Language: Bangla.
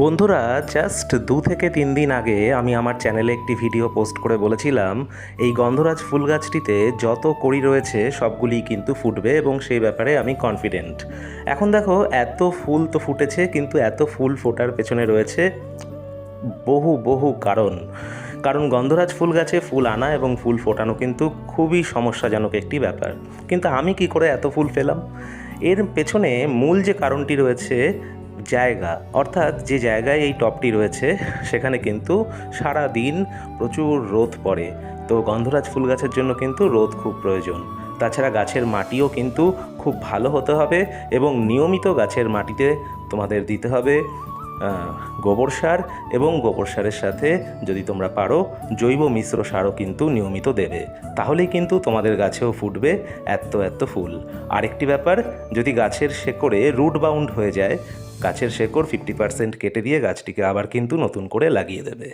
বন্ধুরা, জাস্ট 2 থেকে 3 দিন আগে আমি আমার চ্যানেলে একটি ভিডিও পোস্ট করে বলেছিলাম এই গন্ধরাজ ফুল গাছটিতে যত কড়ি রয়েছে সবগুলিই কিন্তু ফুটবে এবং সেই ব্যাপারে আমি কনফিডেন্ট। এখন দেখো, এত ফুল তো ফুটেছে, কিন্তু এত ফুল ফোটার পেছনে রয়েছে বহু বহু কারণ গন্ধরাজ ফুল গাছে ফুল আনা এবং ফুল ফোটানো কিন্তু খুবই সমস্যাজনক একটি ব্যাপার। কিন্তু আমি কি করে এত ফুল পেলাম? এর পেছনে মূল যে কারণটি রয়েছে, জায়গা, অর্থাৎ যে জায়গায় এই টবটি রয়েছে সেখানে কিন্তু সারা দিন প্রচুর রোদ পড়ে। তো গন্ধরাজ ফুল গাছের জন্য কিন্তু রোদ খুব প্রয়োজন। তাছাড়া গাছের মাটিও কিন্তু খুব ভালো হতে হবে এবং নিয়মিত গাছের মাটিতে তোমাদের দিতে হবে গোবর সার, এবং গোবর সারের সাথে যদি তোমরা পারো জৈব মিশ্র সারও কিন্তু নিয়মিত দেবে। তাহলেই কিন্তু তোমাদের গাছেও ফুটবে এত ফুল। আরেকটি ব্যাপার, যদি গাছের শেকড়ে রুট বাউন্ড হয়ে যায়, গাছের শেকড় 50% কেটে দিয়ে গাছটিকে আবার কিন্তু নতুন করে লাগিয়ে দেবে।